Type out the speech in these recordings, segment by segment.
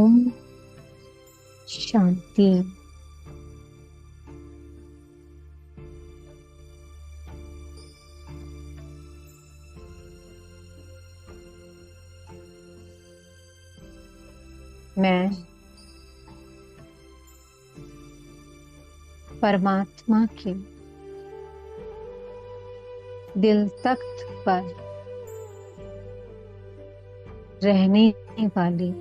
ओम शांति। मैं परमात्मा के दिल तख्त पर रहने वाली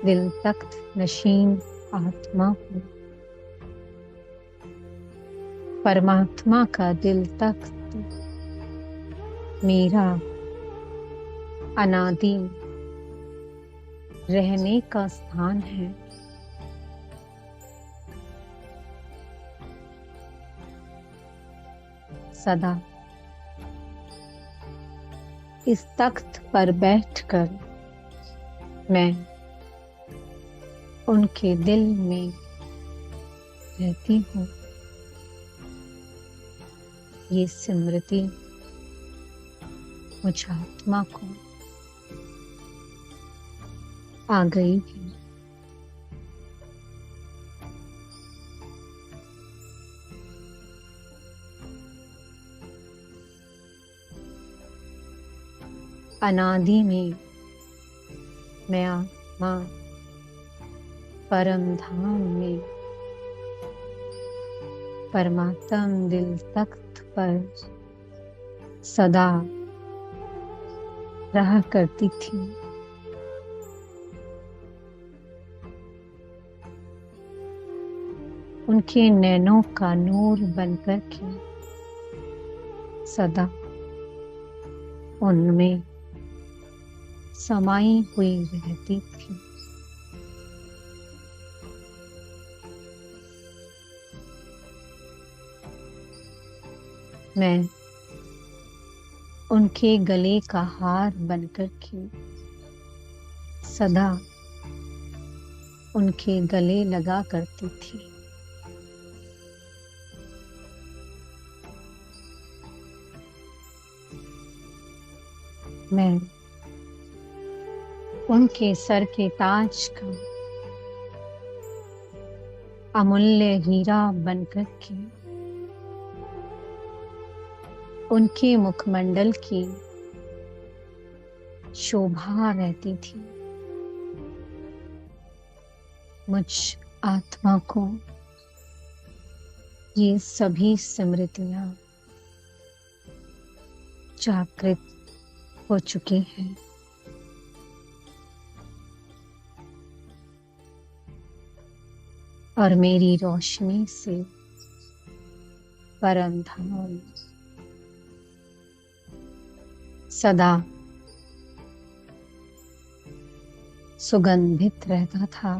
दिल तख्त नशीन आत्मा हूँ। परमात्मा का दिल तख्त मेरा अनादि रहने का स्थान है। सदा इस तख्त पर बैठकर मैं उनके दिल में रहती हूँ। ये स्मृति मुझ आत्मा को आ गई है। अनादि में मैं आत्मा परम धाम में परमात्म दिल तख्त पर सदा रहा करती थी। उनके नैनों का नूर बनकर के सदा उनमें समाई हुई रहती थी। मैं उनके गले का हार बनकर के सदा उनके गले लगा करती थी। मैं उनके सर के ताज का अमूल्य हीरा बनकर के उनके मुखमंडल की शोभा रहती थी। मुझ आत्मा को ये सभी स्मृतियां जागृत हो चुकी हैं। और मेरी रोशनी से परम धाम सदा सुगंधित रहता था।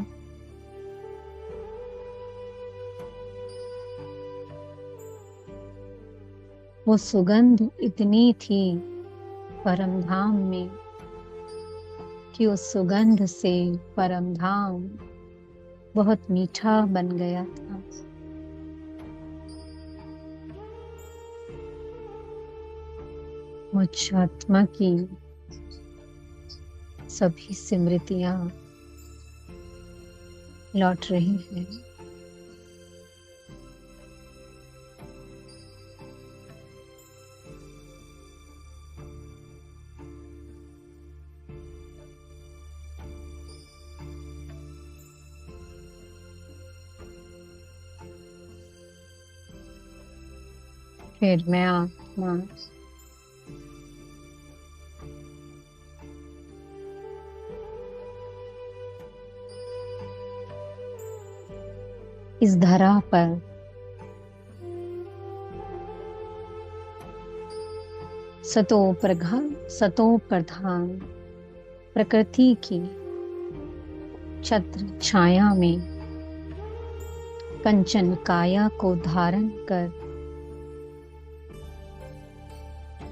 वो सुगंध इतनी थी परम धाम में कि उस सुगंध से परम धाम बहुत मीठा बन गया था। मुझ आत्मा की सभी स्मृतियां लौट रही हैं। फिर मैं आत्मा इस धरा पर सतो प्रधान प्रकृति की छत्र छाया में कंचन काया को धारण कर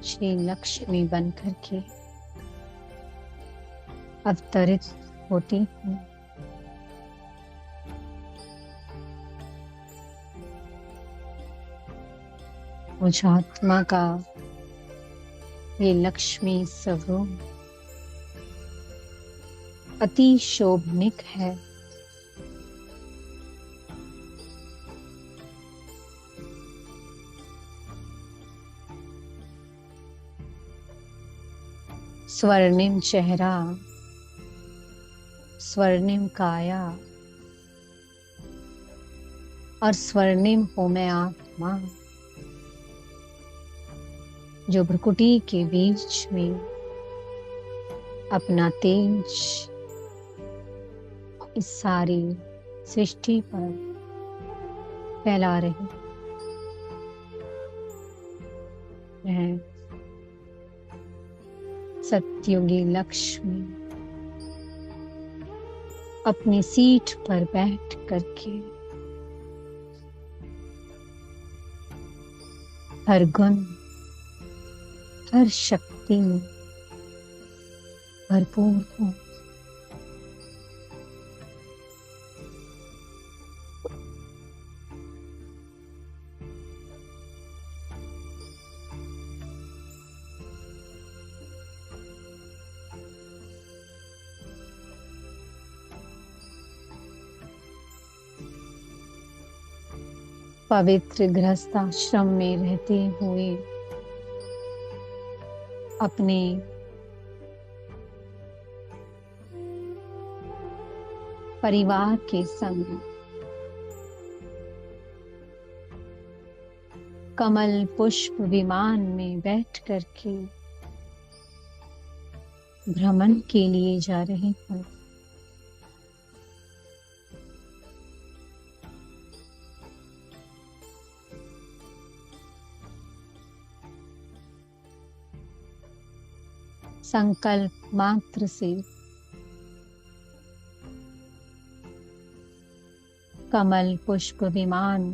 श्री लक्ष्मी बनकर के अवतरित होती हूँ। मुझ आत्मा का ये लक्ष्मी स्वरूप अति शोभनिक है। स्वर्णिम चेहरा, स्वर्णिम काया और स्वर्णिम हो मैं आत्मा, जो भ्रुकुटी के बीच में अपना तेज इस सारी सृष्टि पर फैला रही है। सत्युगी लक्ष्मी अपनी सीट पर बैठ करके हर गुण, हर शक्ति में भरपूर हो। पवित्र गृहस्थाश्रम में रहते हुए अपने परिवार के संग कमल पुष्प विमान में बैठ करके भ्रमण के लिए जा रहे हैं। संकल्प मात्र से कमल पुष्प विमान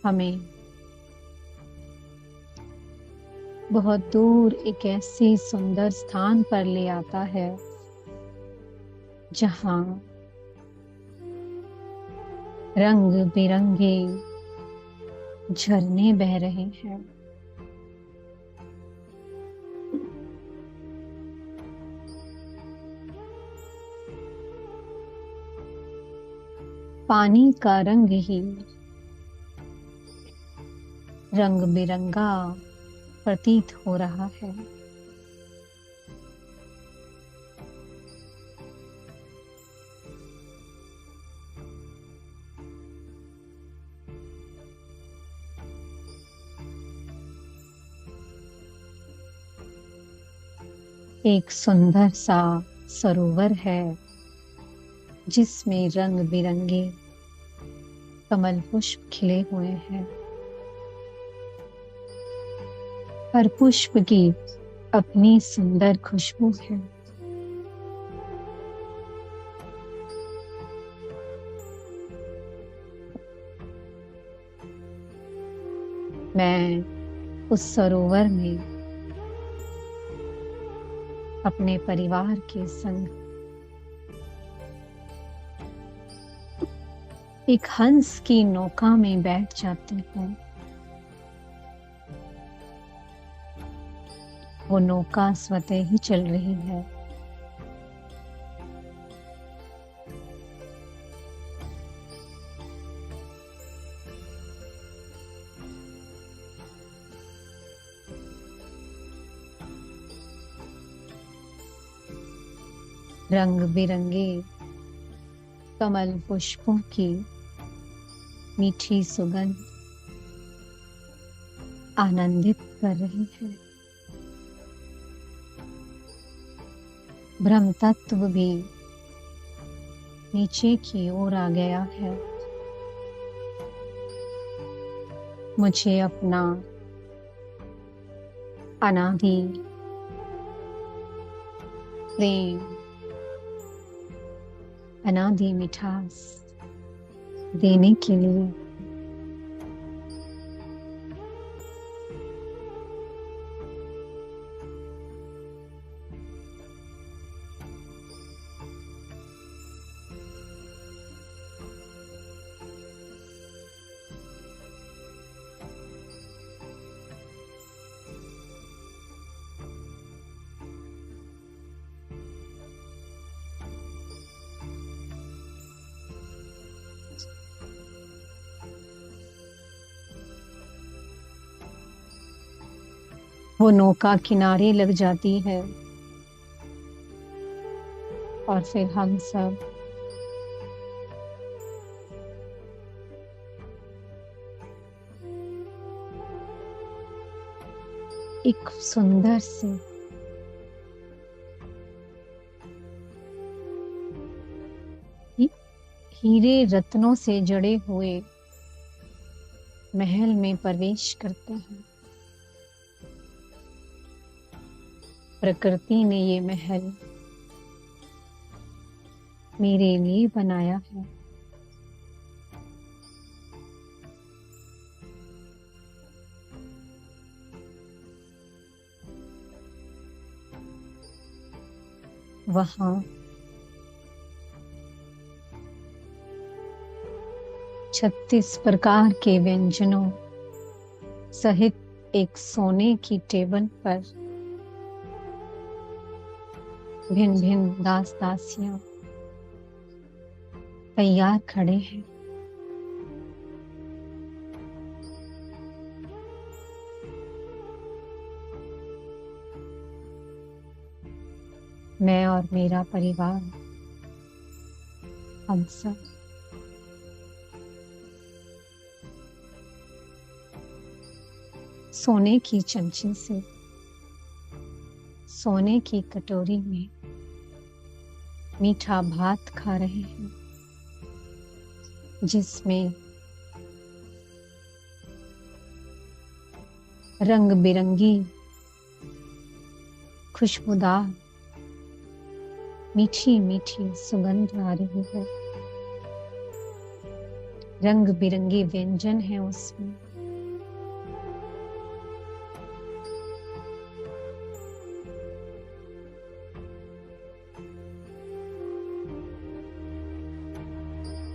हमें बहुत दूर एक ऐसे सुंदर स्थान पर ले आता है जहां रंग बिरंगे झरने बह रहे हैं। पानी का रंग ही रंग बिरंगा प्रतीत हो रहा है। एक सुंदर सा सरोवर है जिसमें रंग बिरंगे कमल पुष्प खिले हुए हैं। हर पुष्प की अपनी सुंदर खुशबू है। मैं उस सरोवर में अपने परिवार के संग एक हंस की नौका में बैठ जाती हूँ। वो नौका स्वतः ही चल रही है। रंग बिरंगे कमल पुष्पों की मीठी सुगंध आनंदित कर रही है। ब्रह्म तत्व भी नीचे की ओर आ गया है। मुझे अपना अनादि प्रेम, अनादि मिठास देने के लिए वो नौका किनारे लग जाती है और फिर हम सब एक सुंदर से हीरे रत्नों से जड़े हुए महल में प्रवेश करते हैं। प्रकृति ने ये महल मेरे लिए बनाया है। वहां 36 प्रकार के व्यंजनों सहित एक सोने की टेबल पर भिन्न भिन्न दास दासियां तैयार खड़े हैं। मैं और मेरा परिवार, हम सब सोने की चमची से सोने की कटोरी में मीठा भात खा रहे हैं, जिसमें रंग बिरंगी खुशबूदार मीठी मीठी सुगंध आ रही है। रंग बिरंगे व्यंजन है उसमें।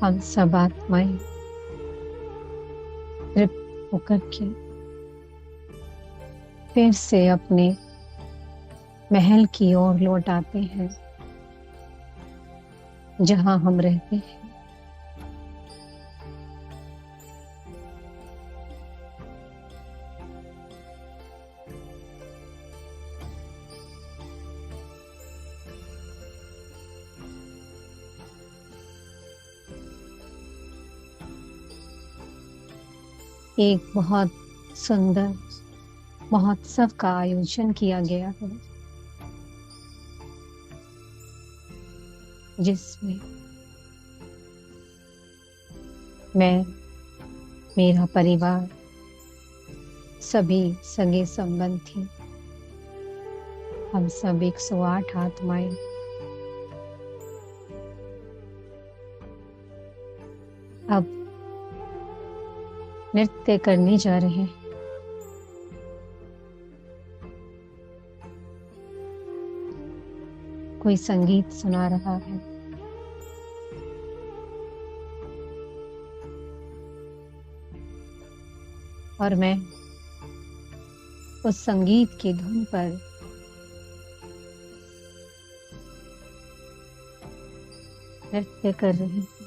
हम सब आत्माएं तृप्त होकर के फिर से अपने महल की ओर लौट आते हैं, जहां हम रहते हैं। एक बहुत सुंदर महोत्सव का आयोजन किया गया है, जिसमें मैं, मेरा परिवार, सभी सगे संबंधी, हम सब 108 आत्माएं अब नृत्य करने जा रहे हैं। कोई संगीत सुना रहा है, और मैं उस संगीत की धुन पर नृत्य कर रही हूँ।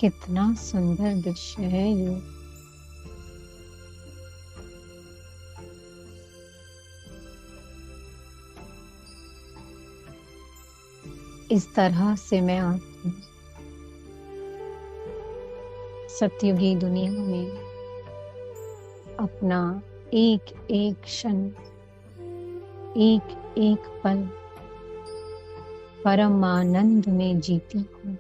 कितना सुंदर दृश्य है ये। इस तरह से मैं आत्मा सतयुगी दुनिया में अपना एक एक क्षण, एक एक पल परम आनंद में जीती हूँ।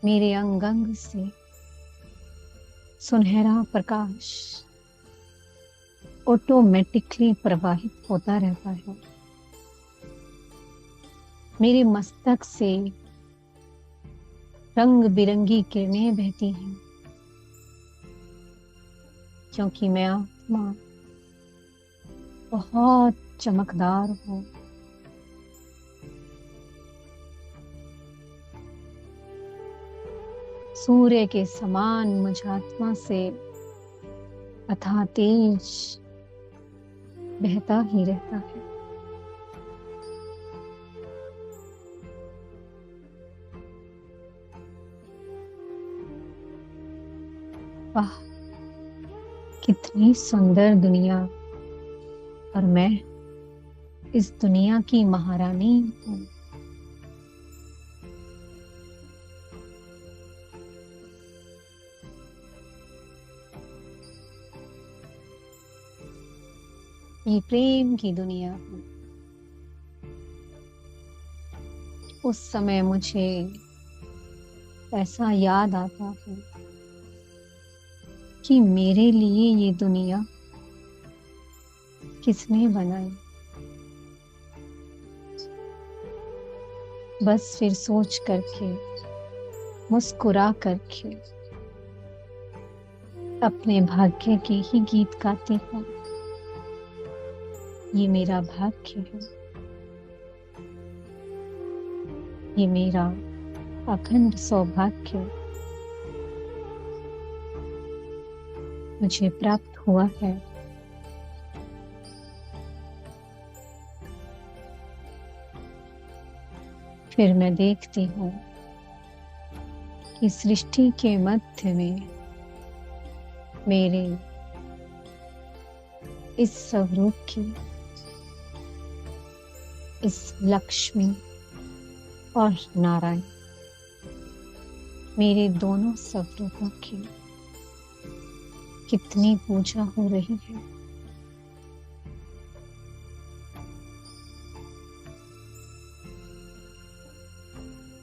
मेरे अंग अंग से सुनहरा प्रकाश ऑटोमेटिकली प्रवाहित होता रहता है। मेरे मस्तक से रंग बिरंगी किरणें बहती हैं, क्योंकि मैं आत्मा बहुत चमकदार हूँ। सूर्य के समान मुझ आत्मा से अथाह तेज बहता ही रहता है। वाह, कितनी सुंदर दुनिया, और मैं इस दुनिया की महारानी हूँ। ये प्रेम की दुनिया है। उस समय मुझे ऐसा याद आता है कि मेरे लिए ये दुनिया किसने बनाई। बस फिर सोच करके, मुस्कुरा करके अपने भाग्य के ही गीत गाती हूँ। ये मेरा भाग्य है, ये मेरा अखंड सौभाग्य मुझे प्राप्त हुआ है। फिर मैं देखती हूँ कि सृष्टि के मध्य में मेरे इस स्वरूप की, इस लक्ष्मी और नारायण, मेरे दोनों स्वरूपों की कितनी पूजा हो रही है।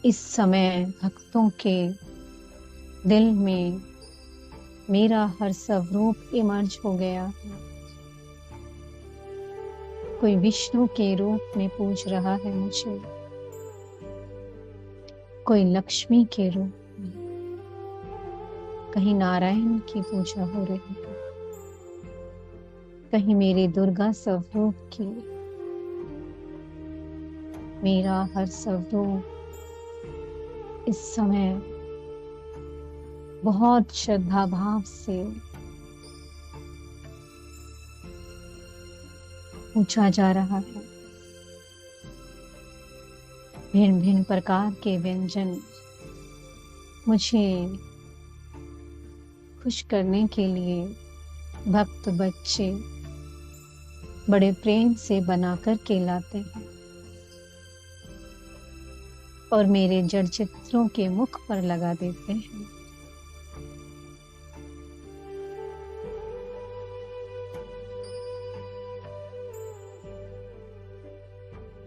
इस समय भक्तों के दिल में मेरा हर स्वरूप इमर्ज हो गया है। कोई विष्णु के रूप में पूज रहा है मुझे, कोई लक्ष्मी के रूप में, कहीं नारायण की पूजा हो रही है, कहीं मेरी दुर्गा स्वरूप की। मेरा हर स्वरूप इस समय बहुत श्रद्धा भाव से पूछा जा रहा है। भिन्न भिन्न प्रकार के व्यंजन मुझे खुश करने के लिए भक्त बच्चे बड़े प्रेम से बनाकर के लाते हैं और मेरे जड़ चित्रों के मुख पर लगा देते हैं।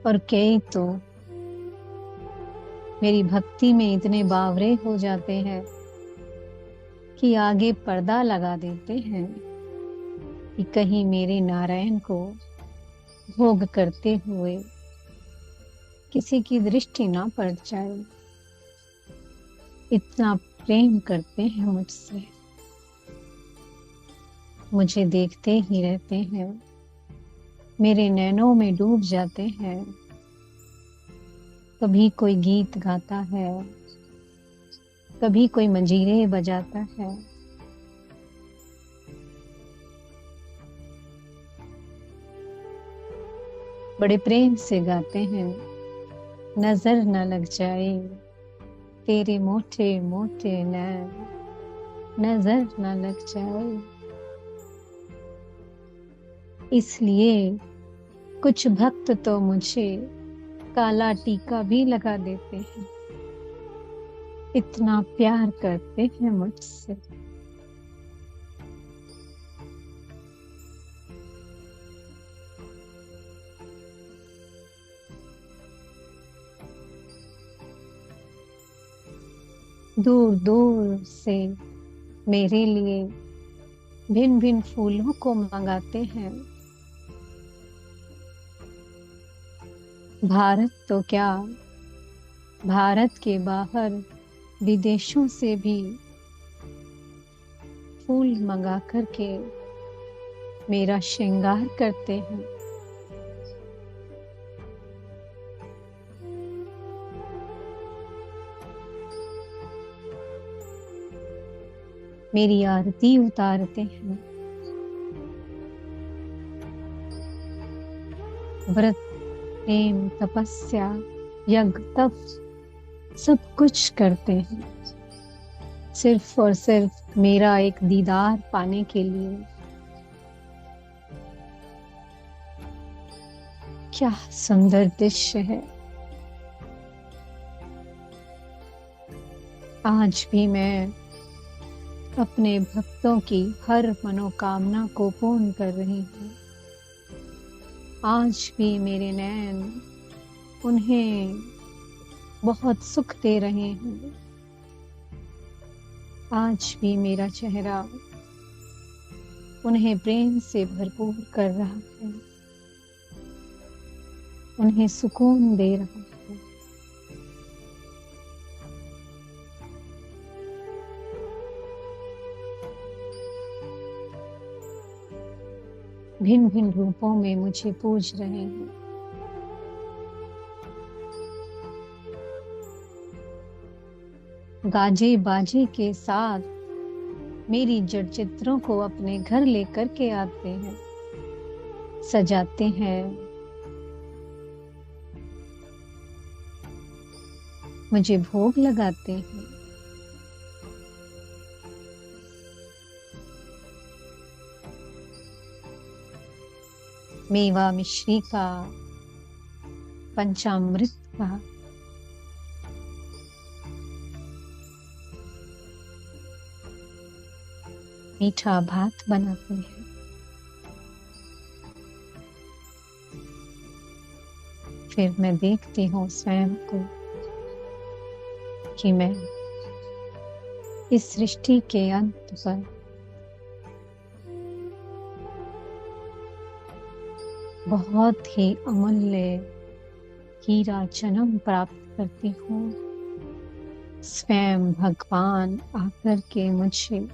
और कई तो मेरी भक्ति में इतने बावरे हो जाते हैं कि आगे पर्दा लगा देते हैं कि कहीं मेरे नारायण को भोग करते हुए किसी की दृष्टि ना पड़ जाए। इतना प्रेम करते हैं मुझसे, मुझे देखते ही रहते हैं, मेरे नैनों में डूब जाते हैं। कभी कोई गीत गाता है, कभी कोई मंजीरे बजाता है, बड़े प्रेम से गाते हैं। नजर न लग जाए तेरे मोटे मोटे नैन, नजर न लग जाए। इसलिए कुछ भक्त तो मुझे काला टीका भी लगा देते हैं, इतना प्यार करते हैं मुझसे। दूर दूर से मेरे लिए भिन्न भिन्न फूलों को मंगाते हैं। भारत तो क्या, भारत के बाहर विदेशों से भी फूल मंगा करके मेरा श्रृंगार करते हैं। मेरी आरती उतारते हैं। व्रत, प्रेम, तपस्या, यज्ञ, तप सब कुछ करते हैं, सिर्फ और सिर्फ मेरा एक दीदार पाने के लिए। क्या सुंदर दृश्य है। आज भी मैं अपने भक्तों की हर मनोकामना को पूर्ण कर रही हूँ। आज भी मेरे नैन उन्हें बहुत सुख दे रहे हैं। आज भी मेरा चेहरा उन्हें प्रेम से भरपूर कर रहा है, उन्हें सुकून दे रहा है। भिन्न भिन्न रूपों में मुझे पूज रहे हैं। गाजे बाजे के साथ मेरी जड़ चित्रों को अपने घर लेकर के आते हैं, सजाते हैं, मुझे भोग लगाते हैं। मेवा मिश्री का, पंचामृत का, मीठा भात बनाते हैं। फिर मैं देखती हूँ स्वयं को कि मैं इस सृष्टि के अंत पर बहुत ही अमूल्य हीरा जन्म प्राप्त करती हूँ। स्वयं भगवान आकर के मुझे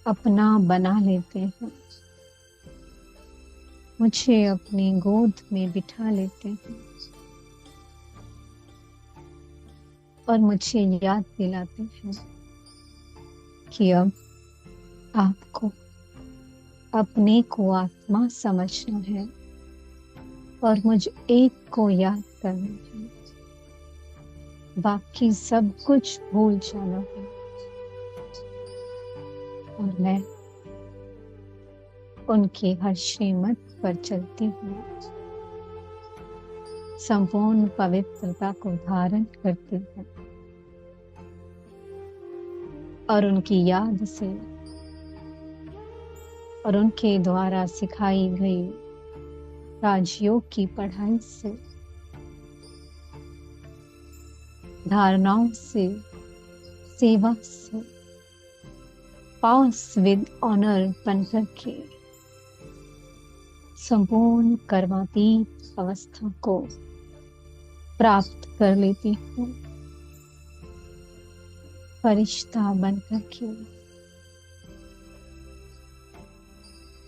अपना बना लेते हैं, मुझे अपनी गोद में बिठा लेते हैं और मुझे याद दिलाते हैं कि अब आपको अपने को आत्मा समझना है और मुझ एक को याद करना है, बाकी सब कुछ भूल जाना है। और मैं उनकी हर श्रीमत पर चलती हूँ, संपूर्ण पवित्रता को धारण करती हूँ और उनकी याद से और उनके द्वारा सिखाई गई राजयोग की पढ़ाई से, धारणाओं से, सेवा से पास विद ऑनर बनकर के संपूर्ण कर्मातीत अवस्था को प्राप्त कर लेती हूँ। फरिश्ता बनकर के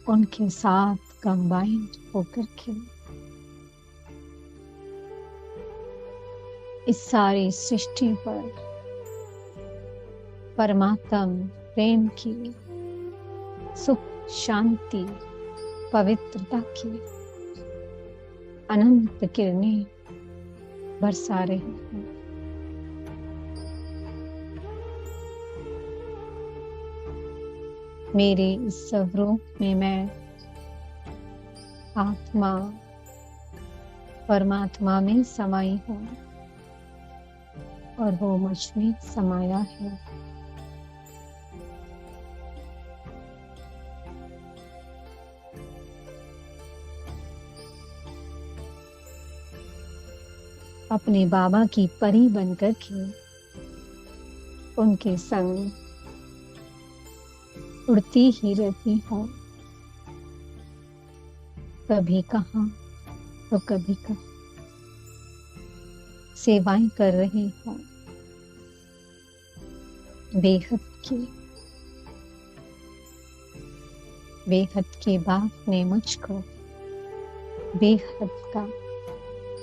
उनके साथ कंबाइंड होकर के इस सारी सृष्टि पर परमात्म प्रेम की, सुख, शांति, पवित्रता की अनंत किरणें बरसा रही हैं। मेरे इस स्वरूप में मैं आत्मा परमात्मा में समाई हूँ और वो मुझ में समाया है। अपने बाबा की परी बनकर के उनके संग उड़ती ही रहती हूँ, कभी कहाँ तो कभी कहाँ सेवाएं कर रही हूँ। बेहद के बाप ने मुझको बेहद का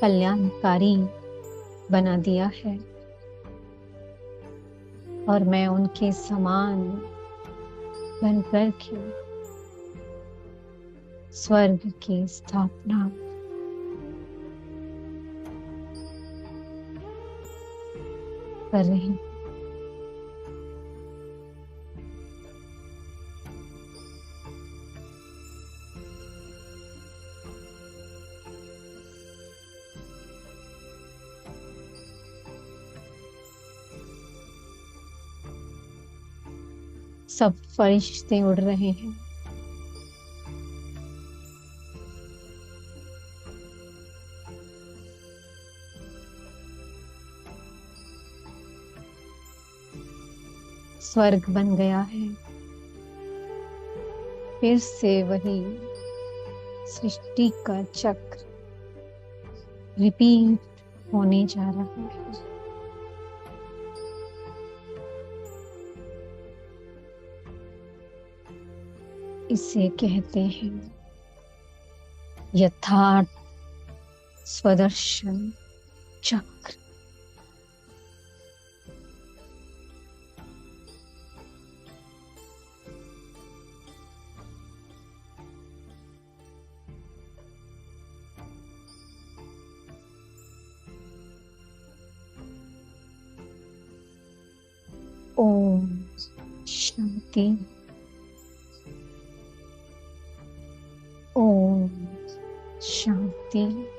कल्याणकारी बना दिया है और मैं उनके समान बनकर के स्वर्ग की स्थापना कर रही हूँ। सब फरिश्ते उड़ रहे हैं। स्वर्ग बन गया है। फिर से वही सृष्टि का चक्र रिपीट होने जा रहा है। इसे कहते हैं यथार्थ स्वदर्शन चक्र। ओम शांति। ओम शांति।